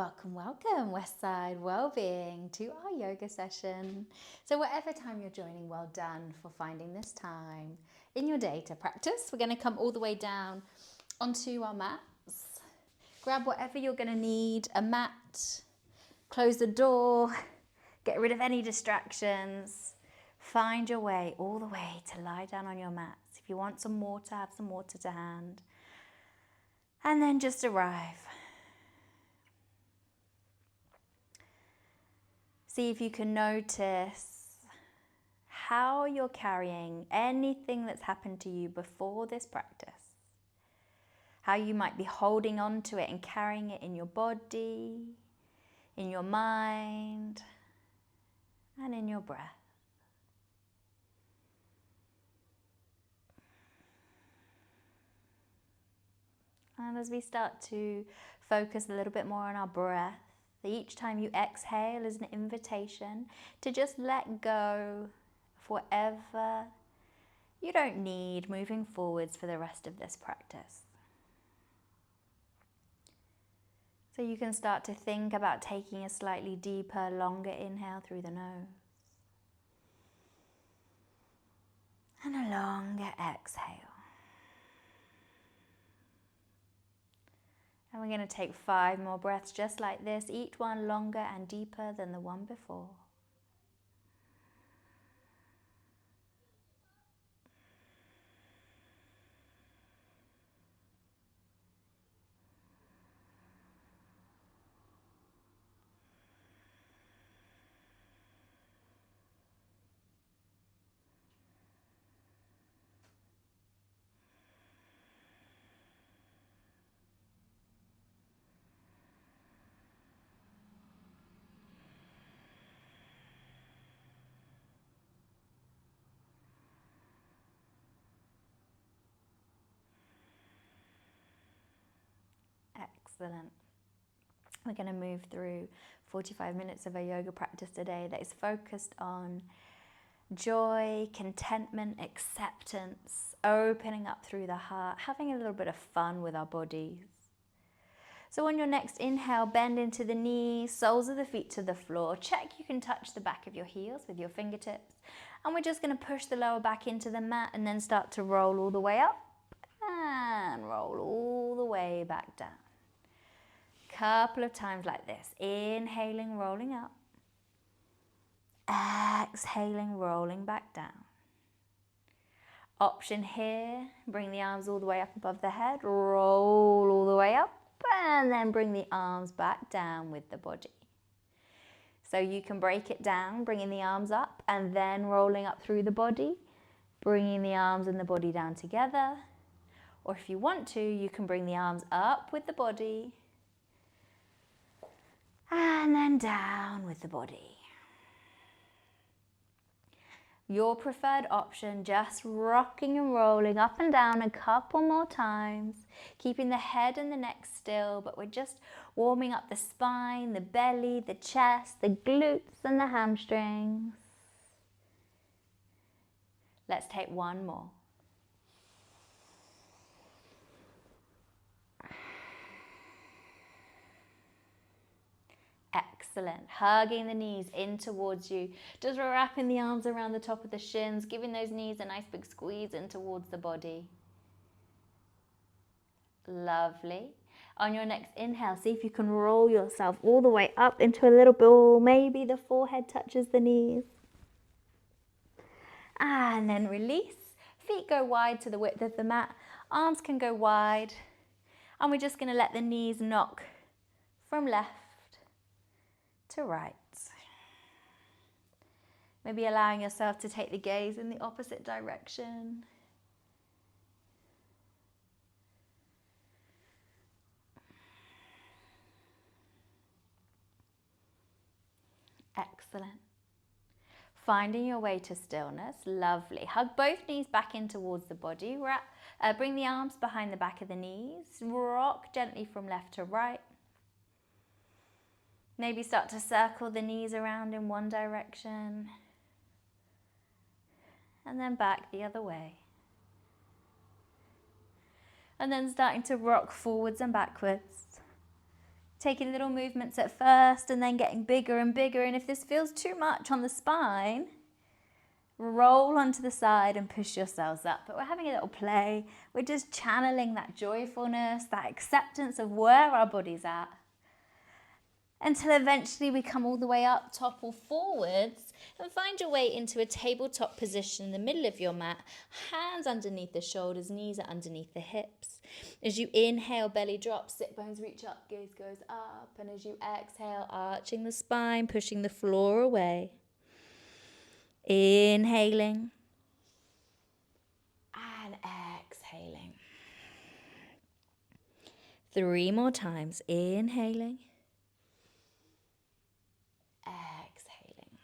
Welcome, welcome, Westside Wellbeing, to our yoga session. So whatever time you're joining, well done for finding this time in your day to practice. We're going to come all the way down onto our mats. Grab whatever you're going to need, a mat, close the door, get rid of any distractions. Find your way all the way to lie down on your mats. If you want some water, have some water to hand. And then just arrive. See if you can notice how you're carrying anything that's happened to you before this practice. How you might be holding on to it and carrying it in your body, in your mind, and in your breath. And as we start to focus a little bit more on our breath, each time you exhale is an invitation to just let go of whatever you don't need moving forwards for the rest of this practice. So you can start to think about taking a slightly deeper, longer inhale through the nose. And a longer exhale. And we're going to take 5 more breaths just like this, each one longer and deeper than the one before. Excellent. We're going to move through 45 minutes of a yoga practice today that is focused on joy, contentment, acceptance, opening up through the heart, having a little bit of fun with our bodies. So on your next inhale, bend into the knees, soles of the feet to the floor. Check you can touch the back of your heels with your fingertips. And we're just going to push the lower back into the mat and then start to roll all the way up and roll all the way back down. Couple of times like this. Inhaling, rolling up. Exhaling, rolling back down. Option here, bring the arms all the way up above the head, roll all the way up, and then bring the arms back down with the body. So you can break it down, bringing the arms up and then rolling up through the body, bringing the arms and the body down together. Or if you want to, you can bring the arms up with the body and then down with the body. Your preferred option, just rocking and rolling up and down a couple more times, keeping the head and the neck still, but we're just warming up the spine, the belly, the chest, the glutes and the hamstrings. Let's take one more. Excellent. Hugging the knees in towards you. Just wrapping the arms around the top of the shins, giving those knees a nice big squeeze in towards the body. Lovely. On your next inhale, see if you can roll yourself all the way up into a little ball. Maybe the forehead touches the knees. And then release. Feet go wide to the width of the mat. Arms can go wide. And we're just going to let the knees knock from left to right. Maybe allowing yourself to take the gaze in the opposite direction. Excellent. Finding your way to stillness. Lovely. Hug both knees back in towards the body. Bring the arms behind the back of the knees. Rock gently from left to right. Maybe start to circle the knees around in one direction and then back the other way. And then starting to rock forwards and backwards Taking little movements at first and then getting bigger and bigger. And if this feels too much on the spine, roll onto the side and push yourselves up. But we're having a little play. We're just channeling that joyfulness, that acceptance of where our body's at, until eventually we come all the way up, topple forwards, and find your way into a tabletop position in the middle of your mat, hands underneath the shoulders, knees are underneath the hips. As you inhale, belly drops, sit bones reach up, gaze goes up, and as you exhale, arching the spine, pushing the floor away. Inhaling and exhaling. 3 more times, inhaling, exhaling.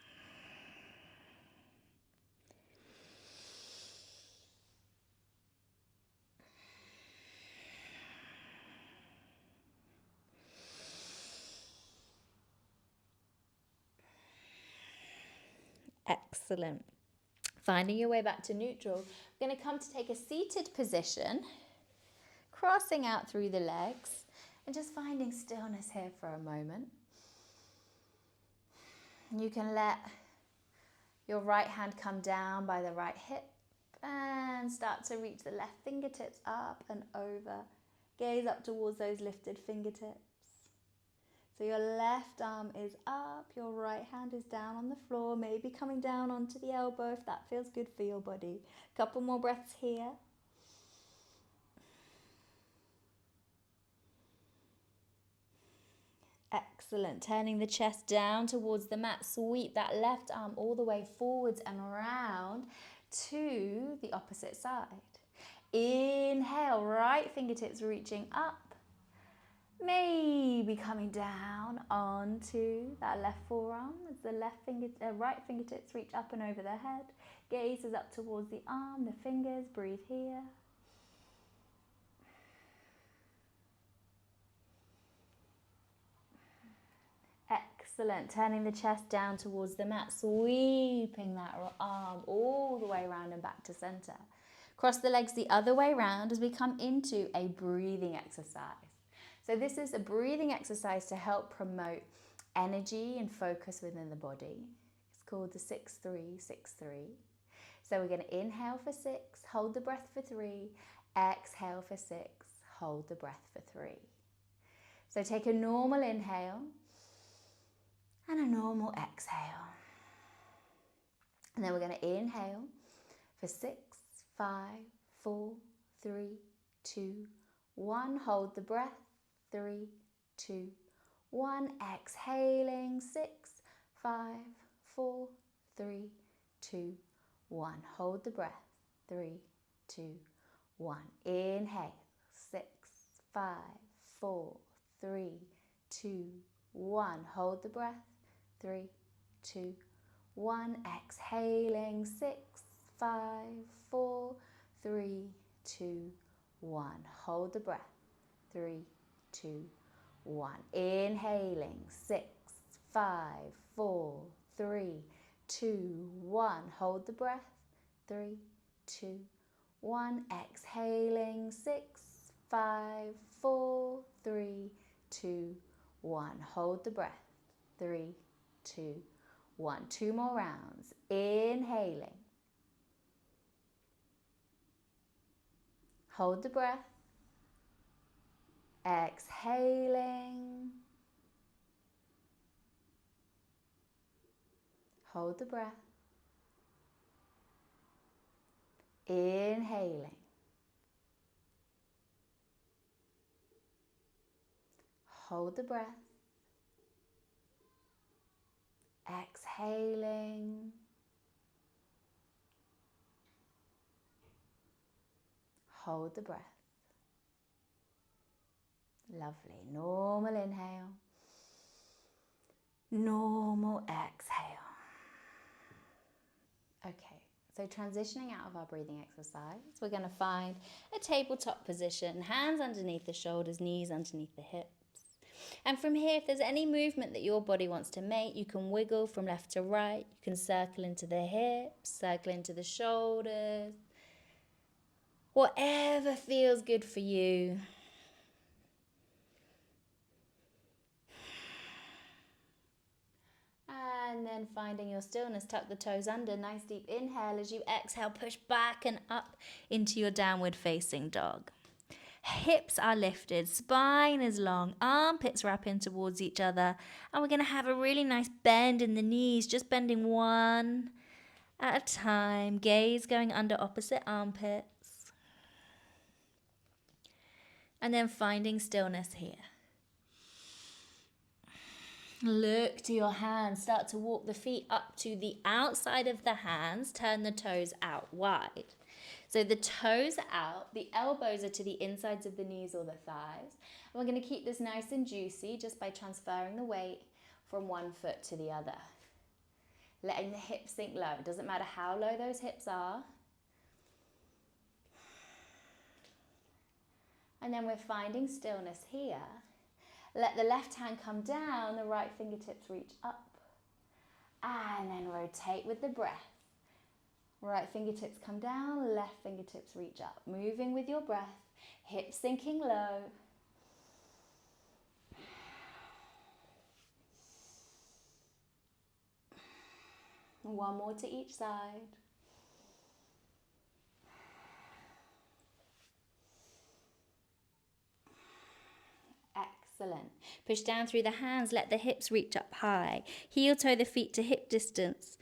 Excellent. Finding your way back to neutral. We're going to come to take a seated position, crossing out through the legs, and just finding stillness here for a moment. You can let your right hand come down by the right hip and start to reach the left fingertips up and over. Gaze up towards those lifted fingertips. So your left arm is up, your right hand is down on the floor, maybe coming down onto the elbow if that feels good for your body. Couple more breaths here. Excellent. Turning the chest down towards the mat. Sweep that left arm all the way forwards and around to the opposite side. Inhale, right fingertips reaching up. Maybe coming down onto that left forearm as the right fingertips reach up and over the head. Gaze is up towards the arm, the fingers. Breathe here. Excellent. Turning the chest down towards the mat, sweeping that arm all the way around and back to center. Cross the legs the other way around as we come into a breathing exercise. So this is a breathing exercise to help promote energy and focus within the body. It's called the 6-3-6-3. So we're going to inhale for 6, hold the breath for 3, exhale for 6, hold the breath for 3. So take a normal inhale and a normal exhale. And then we're going to inhale for 6, 5, 4, 3, 2, 1. Hold the breath. 3, 2, 1. Exhaling. 6, 5, 4, 3, 2, 1. Hold the breath. 3, 2, 1. Inhale. 6, 5, 4, 3, 2, 1. Hold the breath. 3, 2, 1. Exhaling. 6, 5, 4, 3, 2, 1. Hold the breath. 3, 2, 1. Inhaling. 6, 5, 4, 3, 2, 1. Hold the breath. 3, 2, 1. Exhaling. 6, 5, 4, 3, 2, 1. Hold the breath. 3, 2, 1. 2 more rounds. Inhaling. Hold the breath. Exhaling. Hold the breath. Inhaling. Hold the breath. Exhaling. Hold the breath. Lovely. Normal inhale. Normal exhale. Okay, so transitioning out of our breathing exercise, we're going to find a tabletop position, hands underneath the shoulders, knees underneath the hips. And from here, if there's any movement that your body wants to make, you can wiggle from left to right. You can circle into the hips, circle into the shoulders. Whatever feels good for you. then finding your stillness, tuck the toes under, nice deep inhale. As you exhale, push back and up into your downward facing dog. Hips are lifted, spine is long, armpits wrap in towards each other, and we're going to have a really nice bend in the knees, just bending one at a time, gaze going under opposite armpits, and then finding stillness here. Look to your hands, start to walk the feet up to the outside of the hands, turn the toes out wide. So the toes are out, the elbows are to the insides of the knees or the thighs. And we're going to keep this nice and juicy just by transferring the weight from one foot to the other. Letting the hips sink low. It doesn't matter how low those hips are. And then we're finding stillness here. Let the left hand come down, the right fingertips reach up. And then rotate with the breath. Right fingertips come down, left fingertips reach up. Moving with your breath, hips sinking low. One more to each side. Excellent. Push down through the hands, let the hips reach up high. Heel toe the feet to hip distance.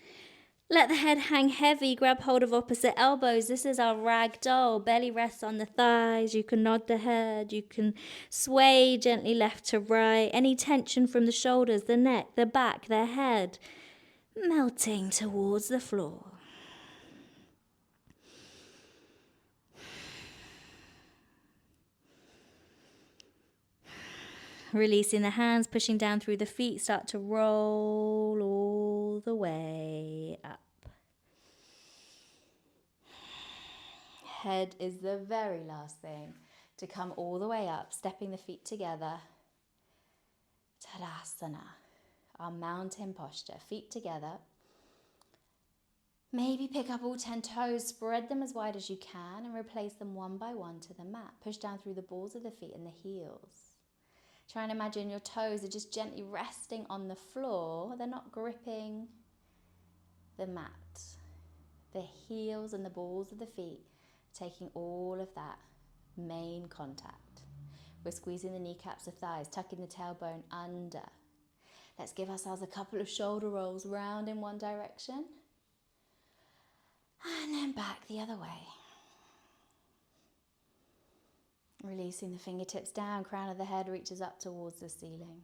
Let the head hang heavy, grab hold of opposite elbows. This is our rag doll. Belly rests on the thighs. You can nod the head. You can sway gently left to right. Any tension from the shoulders, the neck, the back, the head, melting towards the floor. Releasing the hands, pushing down through the feet, start to roll all the way up. Head is the very last thing to come all the way up, stepping the feet together. Tadasana, our mountain posture, feet together. Maybe pick up all 10 toes, spread them as wide as you can and replace them one by one to the mat. Push down through the balls of the feet and the heels. Try and imagine your toes are just gently resting on the floor. They're not gripping the mat. The heels and the balls of the feet taking all of that main contact. We're squeezing the kneecaps of thighs, tucking the tailbone under. Let's give ourselves a couple of shoulder rolls round in one direction. And then back the other way. Releasing the fingertips down, crown of the head reaches up towards the ceiling.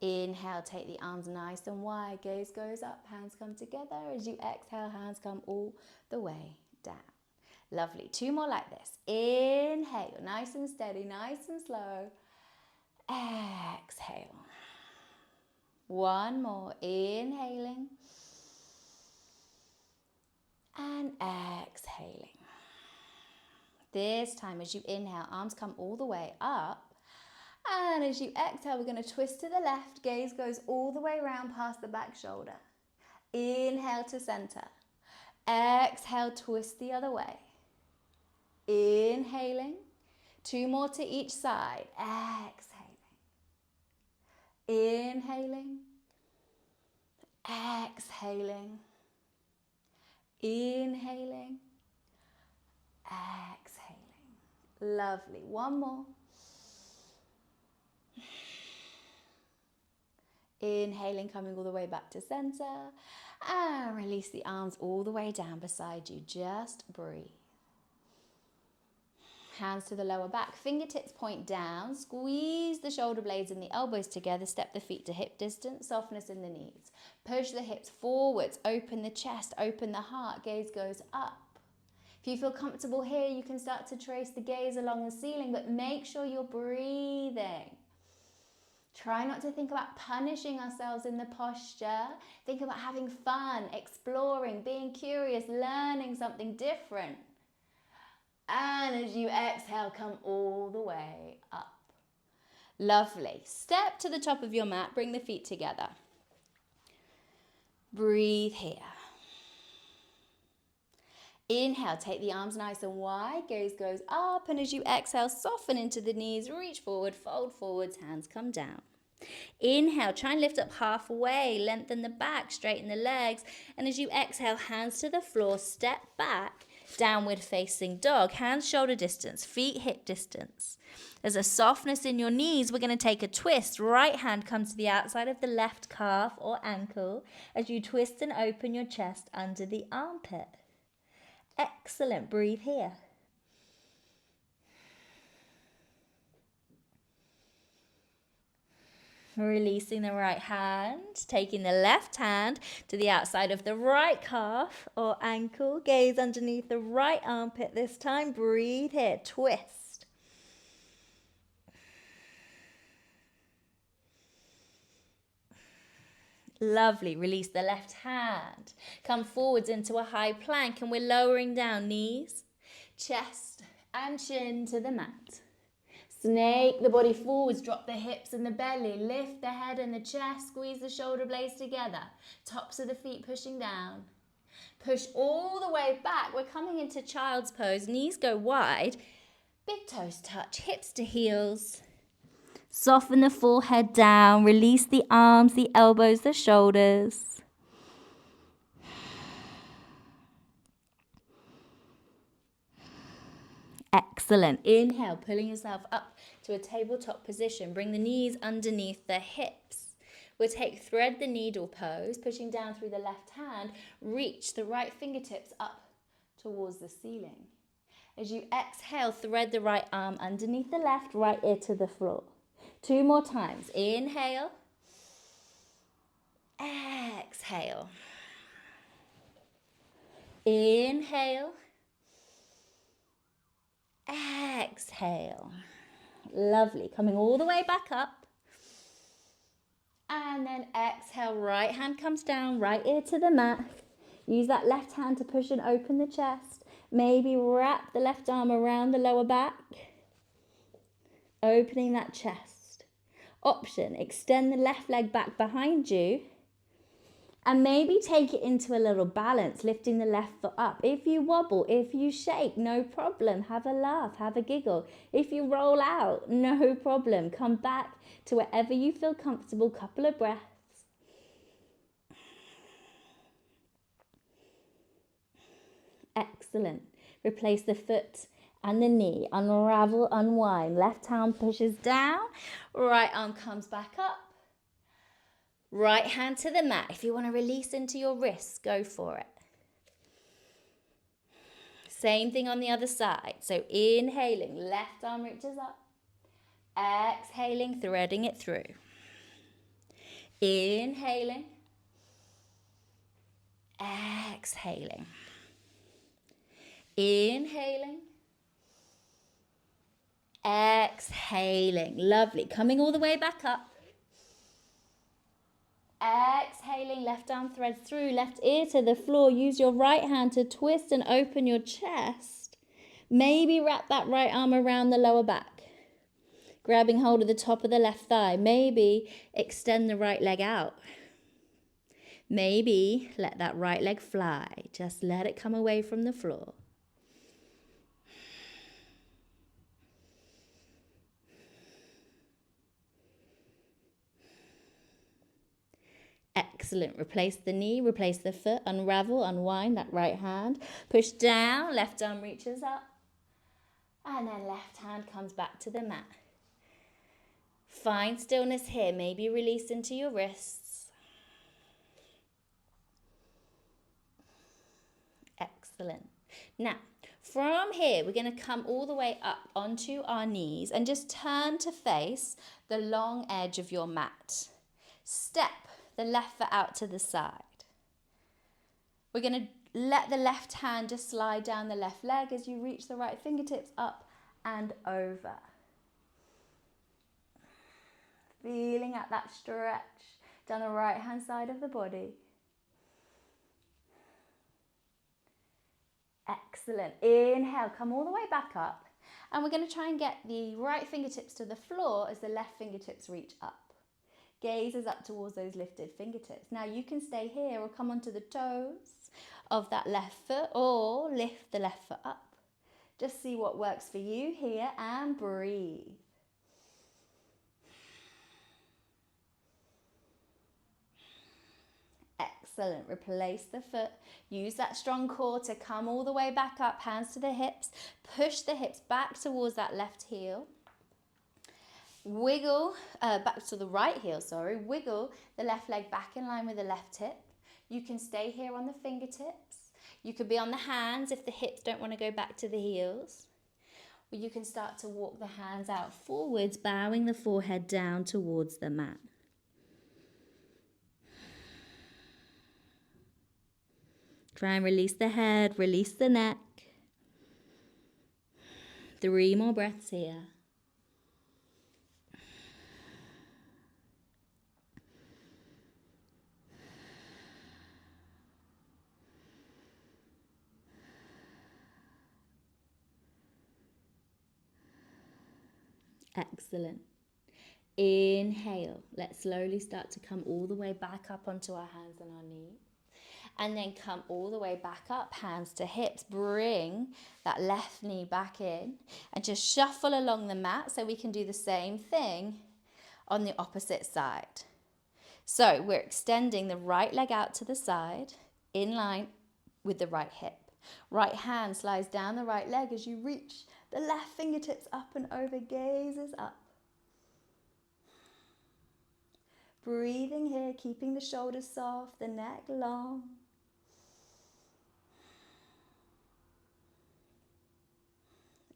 Inhale, take the arms nice and wide, gaze goes up, hands come together. As you exhale, hands come all the way down. Lovely, 2 more like this. Inhale, nice and steady, nice and slow. Exhale. 1 more, inhaling. And exhaling. This time as you inhale, arms come all the way up. And as you exhale, we're going to twist to the left. Gaze goes all the way around past the back shoulder. Inhale to center. Exhale, twist the other way. Inhaling. 2 more to each side. Exhaling. Inhaling. Exhaling. Inhaling. Exhaling. Lovely. 1 more. Inhaling, coming all the way back to center. And release the arms all the way down beside you. Just breathe. Hands to the lower back. Fingertips point down. Squeeze the shoulder blades and the elbows together. Step the feet to hip distance. Softness in the knees. Push the hips forwards. Open the chest. Open the heart. Gaze goes up. If you feel comfortable here, you can start to trace the gaze along the ceiling, but make sure you're breathing. Try not to think about punishing ourselves in the posture. Think about having fun, exploring, being curious, learning something different. And as you exhale, come all the way up. Lovely. Step to the top of your mat. Bring the feet together. Breathe here. Inhale, take the arms nice and wide. Gaze goes up. And as you exhale, soften into the knees. Reach forward, fold forwards, hands come down. Inhale, try and lift up halfway, lengthen the back, straighten the legs. And as you exhale, hands to the floor, step back, downward facing dog, hands shoulder distance, feet hip distance. There's a softness in your knees. We're going to take a twist. Right hand comes to the outside of the left calf or ankle as you twist and open your chest under the armpit. Excellent. Breathe here. Releasing the right hand, taking the left hand to the outside of the right calf or ankle. Gaze underneath the right armpit this time. Breathe here. Twist. Lovely. Release the left hand. Come forwards into a high plank and we're lowering down knees, chest and chin to the mat. Snake the body forwards, drop the hips and the belly, lift the head and the chest, squeeze the shoulder blades together, tops of the feet pushing down. Push all the way back. We're coming into child's pose. Knees go wide, big toes touch, hips to heels. Soften the forehead down, release the arms, the elbows, the shoulders. Excellent. Inhale, pulling yourself up to a tabletop position. Bring the knees underneath the hips. We'll take thread the needle pose, pushing down through the left hand. Reach the right fingertips up towards the ceiling. As you exhale, thread the right arm underneath the left, right ear to the floor. 2 more times. Inhale. Exhale. Inhale. Exhale. Lovely. Coming all the way back up. And then exhale. Right hand comes down, right ear to the mat. Use that left hand to push and open the chest. Maybe wrap the left arm around the lower back. Opening that chest. Option, extend the left leg back behind you. And maybe take it into a little balance, lifting the left foot up. If you wobble, if you shake, no problem. Have a laugh, have a giggle. If you roll out, no problem. Come back to wherever you feel comfortable. Couple of breaths. Excellent. Replace the foot and the knee. Unravel, unwind. Left hand pushes down. Right arm comes back up. Right hand to the mat. If you want to release into your wrists, go for it. Same thing on the other side. So inhaling, left arm reaches up. Exhaling, threading it through. Inhaling. Exhaling. Inhaling. Exhaling. Lovely. Coming all the way back up. Exhaling, left arm threads through, left ear to the floor. Use your right hand to twist and open your chest. Maybe wrap that right arm around the lower back. Grabbing hold of the top of the left thigh. Maybe extend the right leg out. Maybe let that right leg fly. Just let it come away from the floor. Excellent. Replace the knee, replace the foot, unravel, unwind that right hand. Push down, left arm reaches up. And then left hand comes back to the mat. Find stillness here. Maybe release into your wrists. Excellent. Now, from here, we're going to come all the way up onto our knees and just turn to face the long edge of your mat. Step the left foot out to the side. We're going to let the left hand just slide down the left leg as you reach the right fingertips up and over. Feeling at that stretch down the right hand side of the body. Excellent. Inhale, come all the way back up. And we're going to try and get the right fingertips to the floor as the left fingertips reach up. Gaze is up towards those lifted fingertips. Now you can stay here or come onto the toes of that left foot or lift the left foot up. Just see what works for you here and breathe. Excellent. Replace the foot. Use that strong core to come all the way back up, hands to the hips. Push the hips back towards that left heel. Wiggle, back to the right heel, sorry. Wiggle the left leg back in line with the left hip. You can stay here on the fingertips. You could be on the hands if the hips don't want to go back to the heels. Or you can start to walk the hands out forwards, bowing the forehead down towards the mat. Try and release the head, release the neck. 3 more breaths here. Excellent. Inhale. Let's slowly start to come all the way back up onto our hands and our knees. And then come all the way back up, hands to hips. Bring that left knee back in and just shuffle along the mat so we can do the same thing on the opposite side. So we're extending the right leg out to the side in line with the right hip. Right hand slides down the right leg as you reach the left fingertips up and over, gazes up. Breathing here, keeping the shoulders soft, the neck long.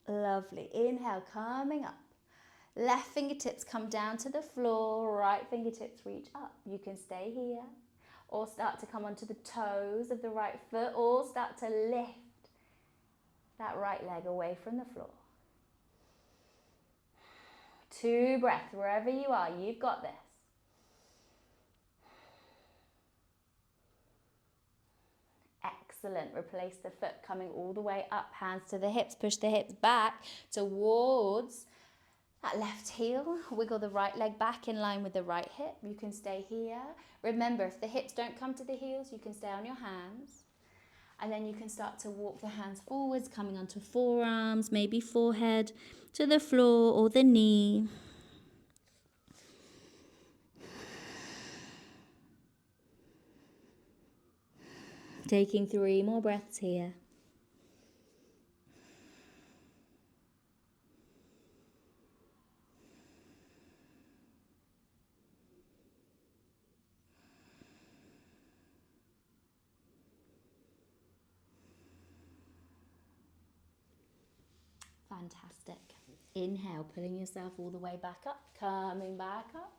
Lovely. Inhale, coming up. Left fingertips come down to the floor, right fingertips reach up. You can stay here or start to come onto the toes of the right foot or start to lift that right leg away from the floor. 2 breaths, wherever you are, you've got this. Excellent. Replace the foot coming all the way up, hands to the hips. Push the hips back towards that left heel. Wiggle the right leg back in line with the right hip. You can stay here. Remember, if the hips don't come to the heels, you can stay on your hands. And then you can start to walk the hands forwards, coming onto forearms, maybe forehead to the floor or the knee. Taking 3 more breaths here. Fantastic. Inhale, pulling yourself all the way back up, coming back up.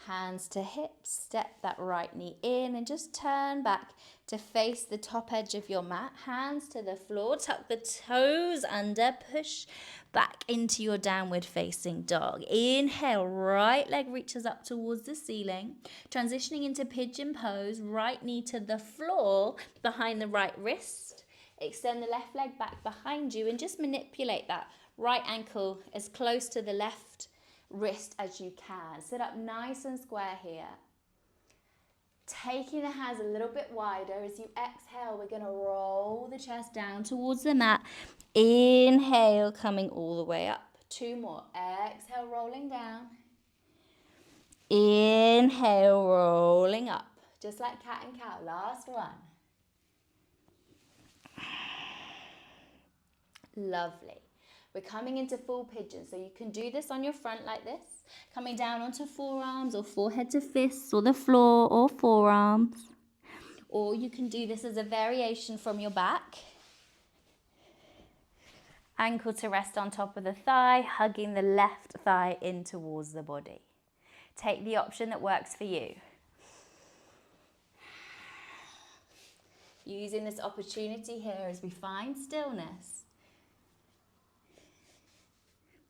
Hands to hips, step that right knee in and just turn back to face the top edge of your mat. Hands to the floor, tuck the toes under, push back into your downward facing dog. Inhale, right leg reaches up towards the ceiling. Transitioning into pigeon pose, right knee to the floor behind the right wrist. Extend the left leg back behind you and just manipulate that right ankle as close to the left wrist as you can. Sit up nice and square here. Taking the hands a little bit wider. As you exhale, we're going to roll the chest down towards the mat. Inhale, coming all the way up. 2 more. Exhale, rolling down. Inhale, rolling up. Just like cat and cow. Last one. Lovely. We're coming into full pigeon, so you can do this on your front like this, coming down onto forearms or forehead to fists or the floor or forearms. Or you can do this as a variation from your back. Ankle to rest on top of the thigh, hugging the left thigh in towards the body. Take the option that works for you. Using this opportunity here as we find stillness.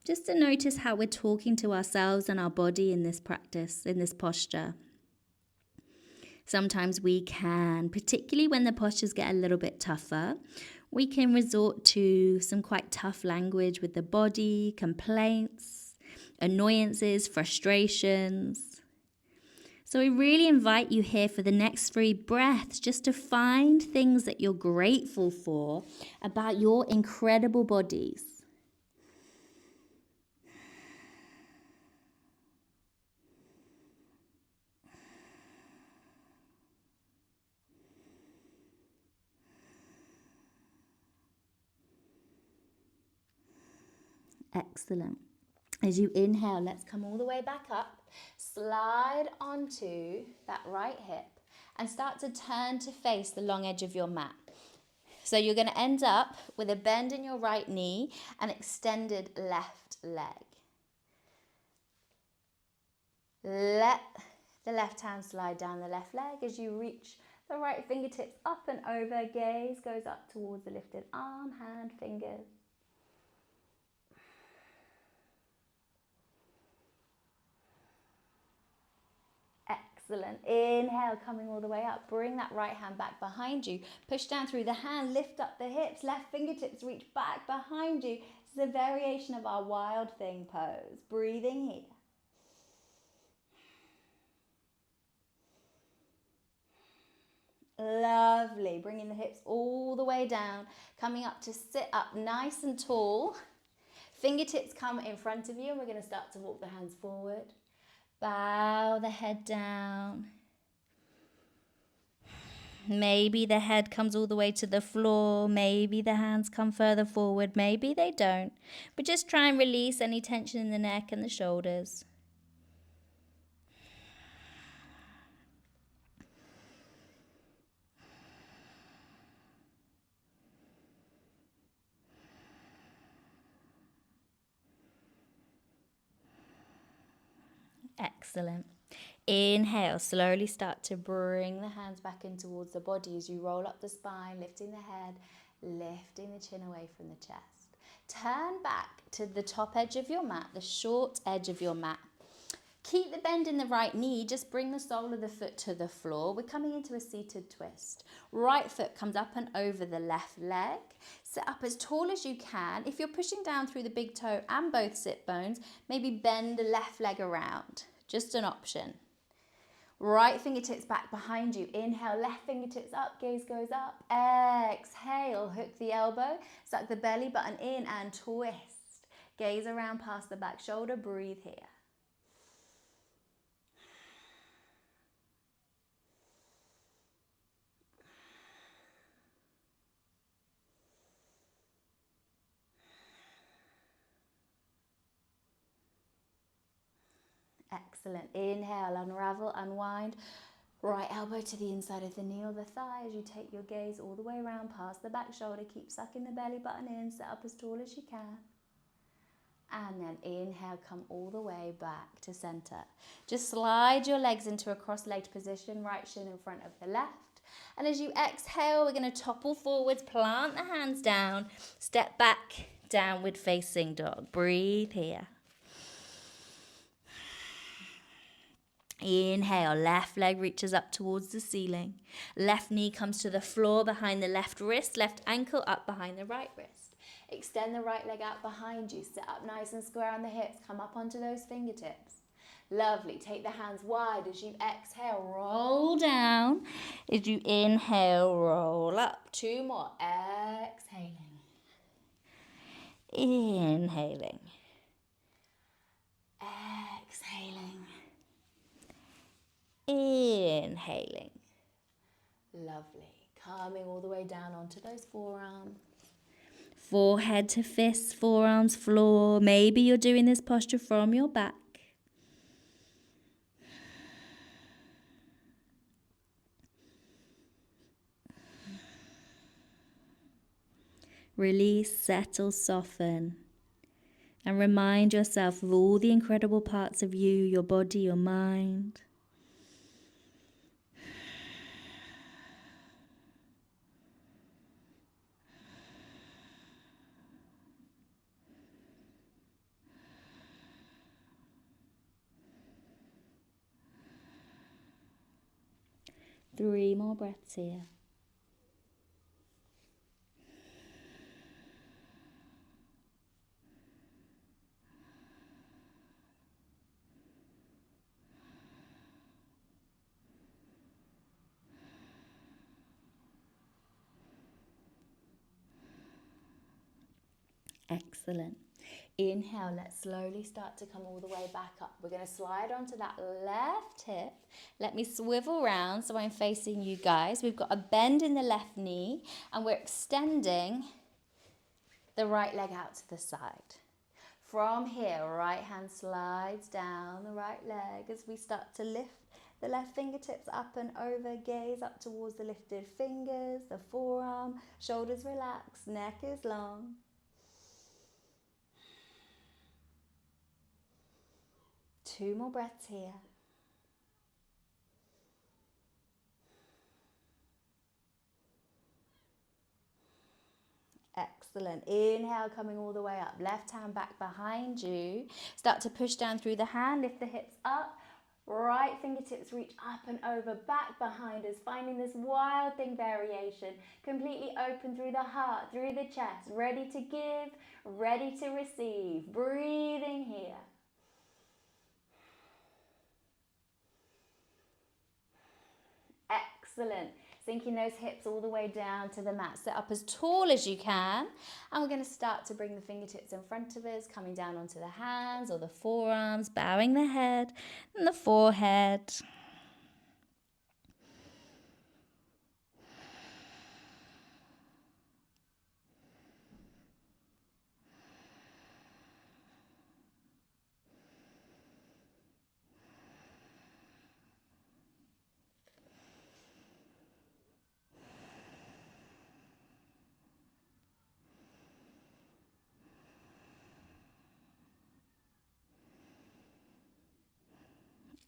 Just to notice how we're talking to ourselves and our body in this practice, in this posture. Sometimes we can, particularly when the postures get a little bit tougher, we can resort to some quite tough language with the body, complaints, annoyances, frustrations. So we really invite you here for the next 3 breaths just to find things that you're grateful for about your incredible bodies. Excellent. As you inhale, let's come all the way back up. Slide onto that right hip and start to turn to face the long edge of your mat. So you're going to end up with a bend in your right knee and extended left leg. Let the left hand slide down the left leg as you reach the right fingertips up and over. Gaze goes up towards the lifted arm, hand, fingers. Excellent. Inhale, coming all the way up. Bring that right hand back behind you. Push down through the hand, lift up the hips. Left fingertips reach back behind you. This is a variation of our wild thing pose. Breathing here. Lovely. Bringing the hips all the way down. Coming up to sit up nice and tall. Fingertips come in front of you and we're going to start to walk the hands forward. Bow the head down. Maybe the head comes all the way to the floor. Maybe the hands come further forward. Maybe they don't. But just try and release any tension in the neck and the shoulders. Excellent. Inhale, slowly start to bring the hands back in towards the body as you roll up the spine, lifting the head, lifting the chin away from the chest. Turn back to the top edge of your mat, the short edge of your mat. Keep the bend in the right knee, just bring the sole of the foot to the floor. We're coming into a seated twist. Right foot comes up and over the left leg. Sit up as tall as you can. If you're pushing down through the big toe and both sit bones, maybe bend the left leg around. Just an option. Right fingertips back behind you. Inhale, left fingertips up, gaze goes up. Exhale, hook the elbow, suck the belly button in and twist. Gaze around past the back shoulder, breathe here. Excellent. Inhale, unravel, unwind. Right elbow to the inside of the knee or the thigh as you take your gaze all the way around past the back shoulder. Keep sucking the belly button in, sit up as tall as you can. And then inhale, come all the way back to center. Just slide your legs into a cross-legged position, right shin in front of the left. And as you exhale, we're going to topple forwards, plant the hands down, step back, downward facing dog. Breathe here. Inhale, left leg reaches up towards the ceiling. Left knee comes to the floor behind the left wrist, left ankle up behind the right wrist. Extend the right leg out behind you. Sit up nice and square on the hips. Come up onto those fingertips. Lovely. Take the hands wide as you exhale. Roll down. As you inhale, roll up. Two more. Exhaling. Inhaling. Exhaling. Inhaling. Lovely. Coming all the way down onto those forearms. Forehead to fists, forearms, floor. Maybe you're doing this posture from your back. Release, settle, soften. And remind yourself of all the incredible parts of you, your body, your mind. Three more breaths here. Excellent. Inhale, let's slowly start to come all the way back up. We're going to slide onto that left hip. Let me swivel round so I'm facing you guys. We've got a bend in the left knee and we're extending the right leg out to the side. From here, right hand slides down the right leg as we start to lift the left fingertips up and over, gaze up towards the lifted fingers, the forearm, shoulders relax, neck is long. Two more breaths here. Excellent. Inhale, coming all the way up. Left hand back behind you. Start to push down through the hand, lift the hips up. Right fingertips reach up and over, back behind us, finding this wild thing variation. Completely open through the heart, through the chest, ready to give, ready to receive. Breathing here. Excellent. Sinking those hips all the way down to the mat. Sit up as tall as you can. And we're going to start to bring the fingertips in front of us, coming down onto the hands or the forearms, bowing the head and the forehead.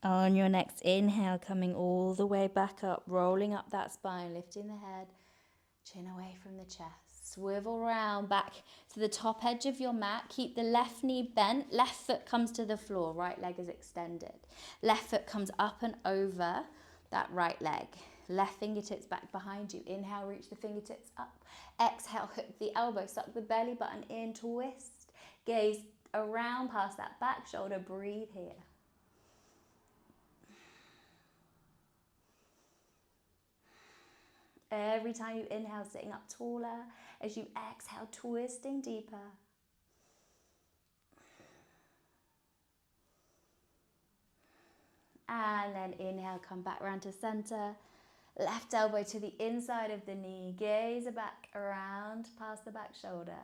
On your next inhale, coming all the way back up, rolling up that spine, lifting the head, chin away from the chest. Swivel round back to the top edge of your mat. Keep the left knee bent. Left foot comes to the floor. Right leg is extended. Left foot comes up and over that right leg. Left fingertips back behind you. Inhale, reach the fingertips up. Exhale, hook the elbow, suck the belly button in, twist. Gaze around past that back shoulder. Breathe here. Every time you inhale, sitting up taller. As you exhale, twisting deeper. And then inhale, come back round to center. Left elbow to the inside of the knee. Gaze back around past the back shoulder.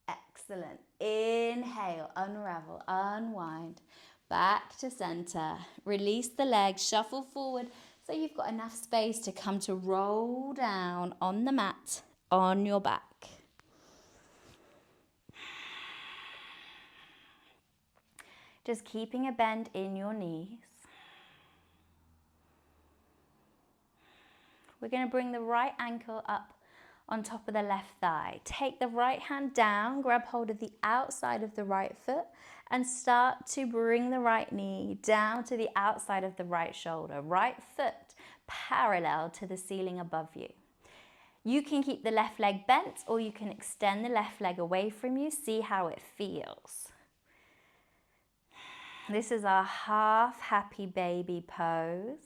Excellent. Inhale, unravel, unwind. Back to center. Release the legs, shuffle forward so you've got enough space to come to roll down on the mat on your back. Just keeping a bend in your knees. We're going to bring the right ankle up on top of the left thigh. Take the right hand down, grab hold of the outside of the right foot and start to bring the right knee down to the outside of the right shoulder. Right foot parallel to the ceiling above you. You can keep the left leg bent or you can extend the left leg away from you. See how it feels. This is our half happy baby pose.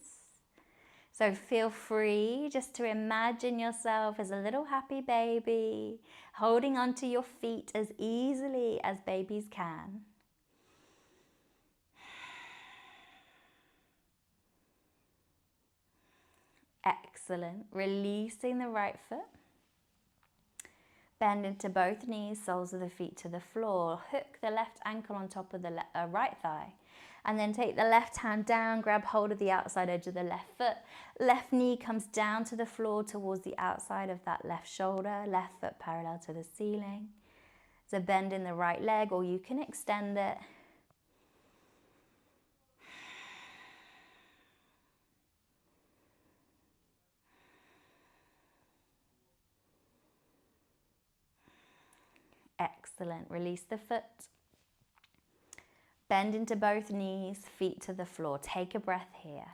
So feel free just to imagine yourself as a little happy baby, holding onto your feet as easily as babies can. Excellent. Releasing the right foot. Bend into both knees, soles of the feet to the floor. Hook the left ankle on top of the right thigh. And then take the left hand down, grab hold of the outside edge of the left foot. Left knee comes down to the floor towards the outside of that left shoulder. Left foot parallel to the ceiling. So bend in the right leg or you can extend it. Excellent. Release the foot. Bend into both knees, feet to the floor. Take a breath here.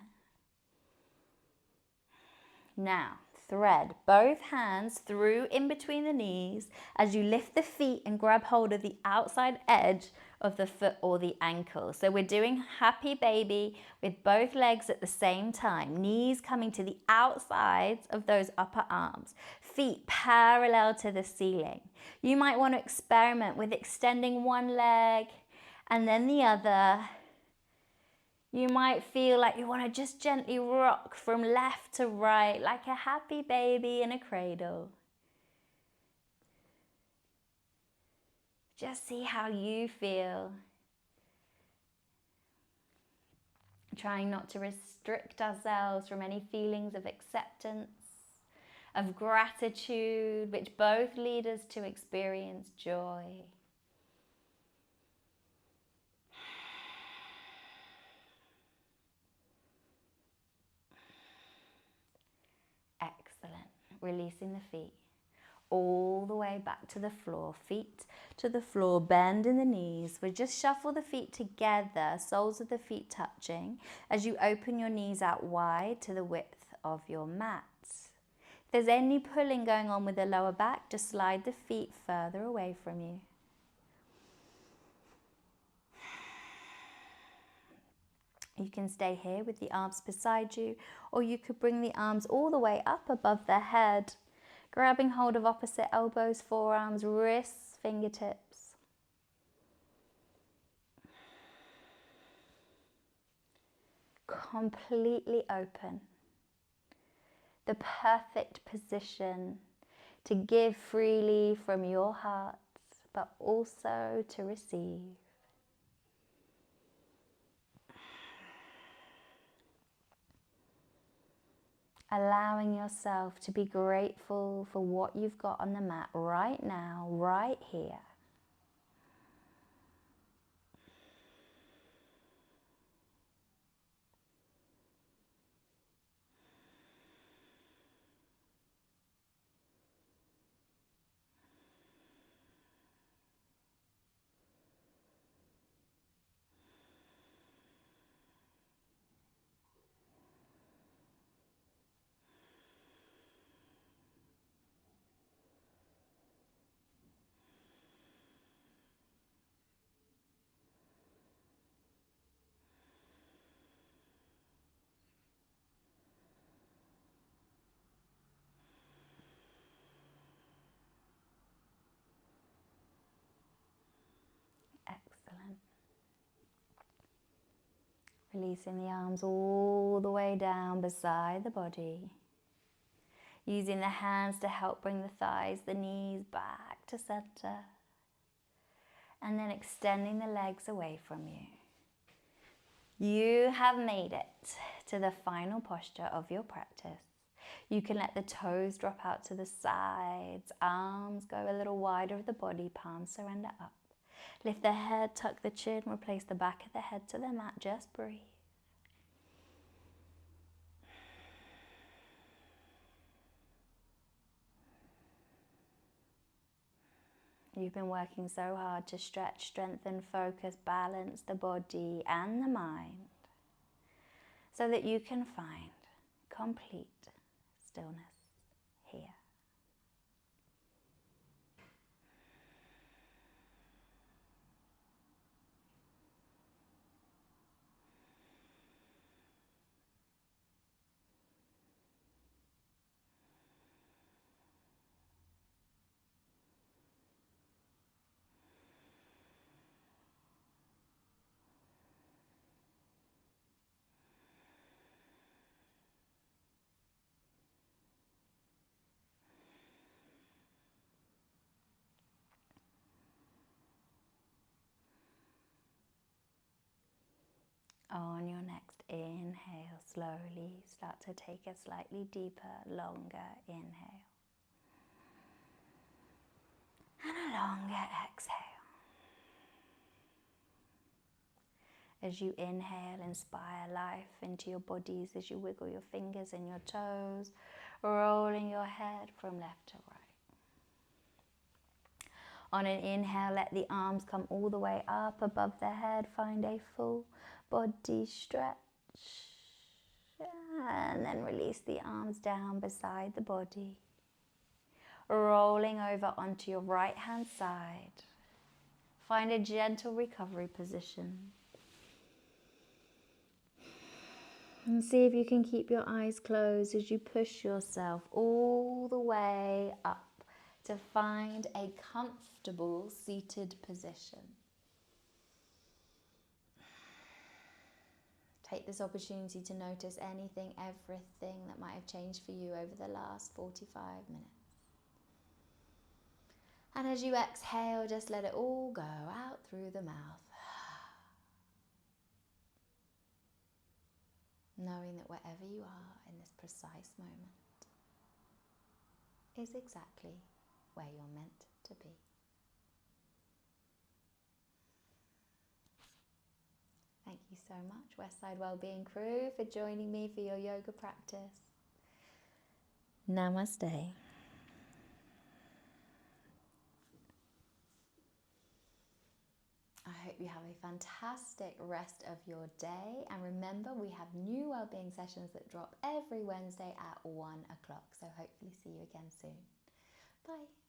Now, thread both hands through in between the knees as you lift the feet and grab hold of the outside edge of the foot or the ankle. So we're doing happy baby with both legs at the same time. Knees coming to the outsides of those upper arms. Feet parallel to the ceiling. You might want to experiment with extending one leg and then the other. You might feel like you want to just gently rock from left to right like a happy baby in a cradle. Just see how you feel. Trying not to restrict ourselves from any feelings of acceptance, of gratitude, which both lead us to experience joy. Excellent. Releasing the feet all the way back to the floor, feet to the floor, bend in the knees. We just shuffle the feet together, soles of the feet touching, as you open your knees out wide to the width of your mat. If there's any pulling going on with the lower back, just slide the feet further away from you. You can stay here with the arms beside you, or you could bring the arms all the way up above the head, grabbing hold of opposite elbows, forearms, wrists, fingertips. Completely open. The perfect position to give freely from your heart, but also to receive. Allowing yourself to be grateful for what you've got on the mat right now, right here. Excellent. Releasing the arms all the way down beside the body. Using the hands to help bring the thighs, the knees back to center. And then extending the legs away from you. You have made it to the final posture of your practice. You can let the toes drop out to the sides, arms go a little wider of the body, palms surrender up. Lift the head, tuck the chin, replace the back of the head to the mat, just breathe. You've been working so hard to stretch, strengthen, focus, balance the body and the mind so that you can find complete stillness here. On your next inhale, slowly start to take a slightly deeper, longer inhale. And a longer exhale. As you inhale, inspire life into your bodies as you wiggle your fingers and your toes, rolling your head from left to right. On an inhale, let the arms come all the way up above the head. Find a full body stretch. And then release the arms down beside the body. Rolling over onto your right hand side. Find a gentle recovery position. And see if you can keep your eyes closed as you push yourself all the way up to find a comfortable seated position. Take this opportunity to notice anything, everything that might have changed for you over the last 45 minutes. And as you exhale, just let it all go out through the mouth. Knowing that wherever you are in this precise moment is exactly where you're meant to be. Thank you so much, Westside Wellbeing crew, for joining me for your yoga practice. Namaste. I hope you have a fantastic rest of your day, and remember, we have new wellbeing sessions that drop every Wednesday at 1 o'clock, so hopefully see you again soon. Bye.